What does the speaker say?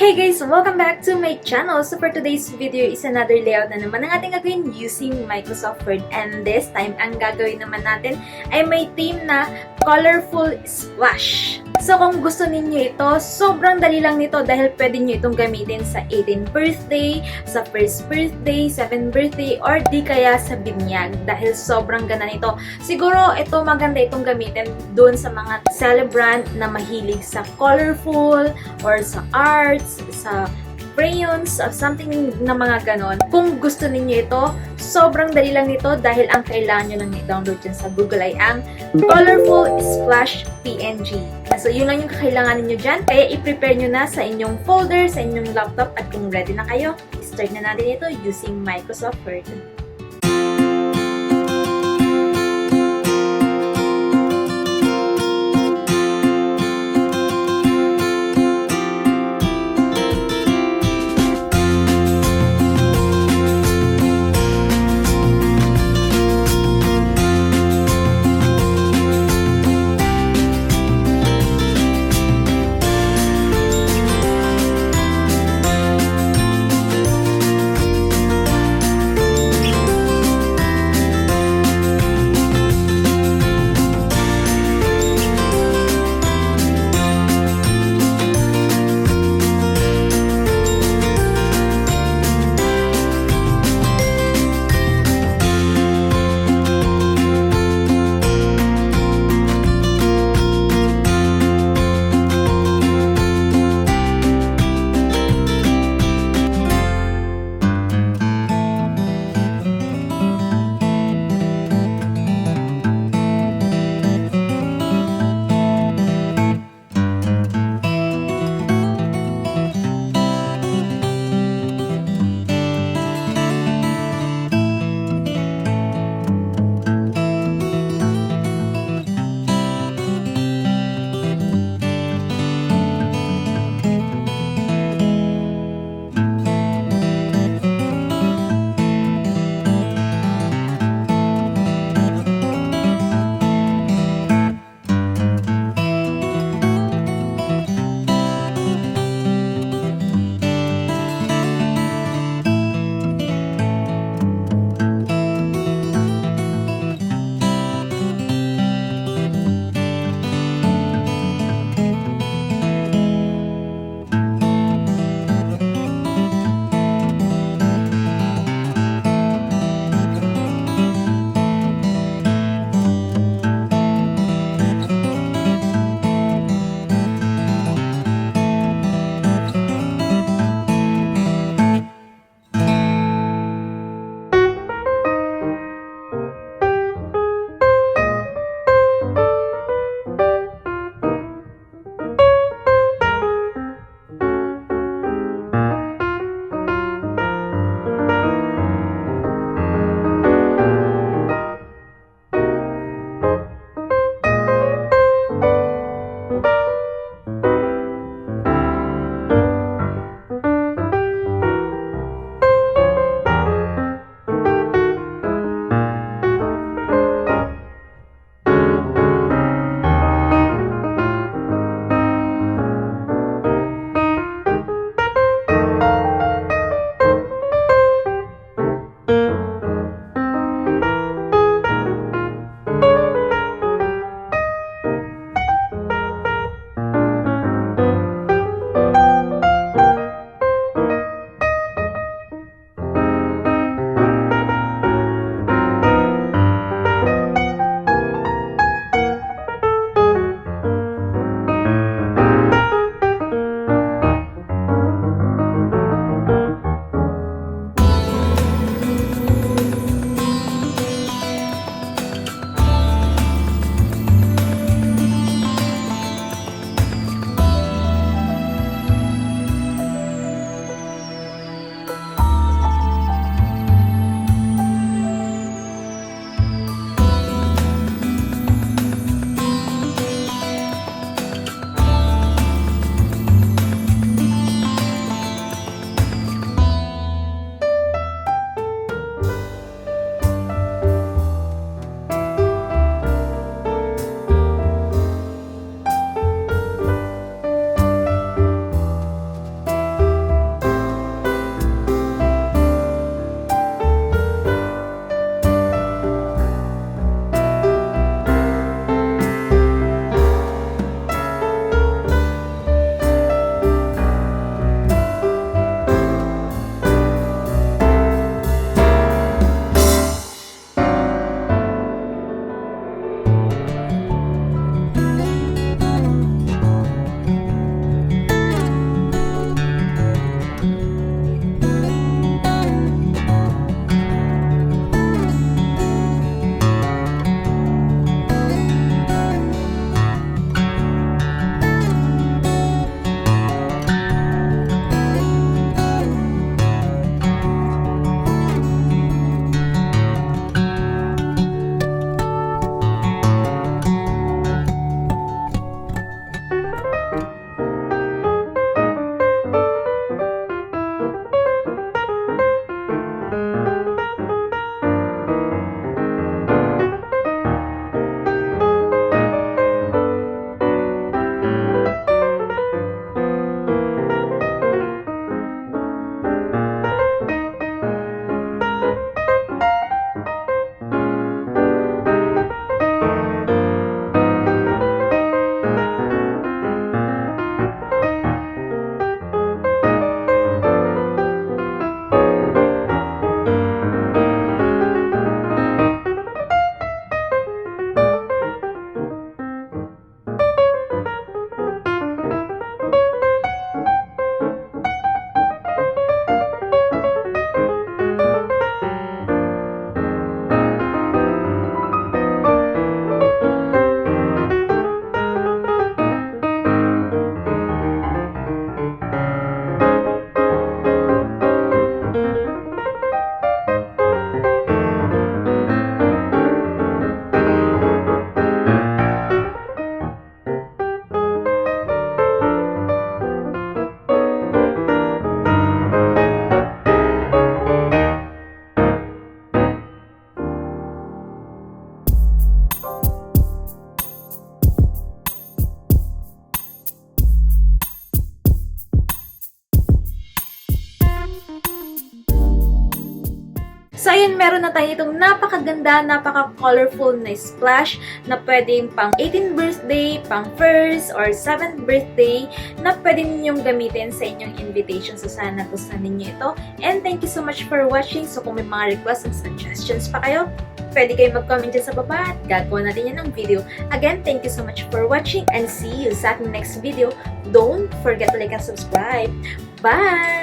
Hey guys! Welcome back to my channel. So for today's video is another layout na naman ang ating gagawin using Microsoft Word. And this time, ang gagawin naman natin ay may theme na colorful splash. So kung gusto ninyo ito, sobrang dali lang nito dahil pwede nyo itong gamitin sa 18th birthday, sa 1st birthday, 7th birthday, or di kaya sa binyag dahil sobrang ganda nito. Siguro ito maganda itong gamitin doon sa mga celebrant na mahilig sa colorful or sa arts, sa crayons, something na mga ganon. Kung gusto ninyo ito, sobrang dali lang nito dahil ang kailangan nyo lang i-download dyan sa Google ay ang Colorful Splash PNG. So, yun lang yung kakailangan ninyo dyan. Kaya i-prepare nyo na sa inyong folder, sa inyong laptop, at kung ready na kayo, start na natin ito using Microsoft Word. meron na tayo itong napakaganda, napaka-colorful na splash na pwedeng pang 18th birthday, pang 1st or 7th birthday na pwede ninyong gamitin sa inyong invitation. So, sana nagustuhan ninyo ito. And thank you so much for watching. So, kung may mga requests and suggestions pa kayo, pwede kayo mag-comment dyan sa baba at gagawa natin yan ng video. Again, thank you so much for watching and see you sa aking next video. Don't forget to like and subscribe. Bye!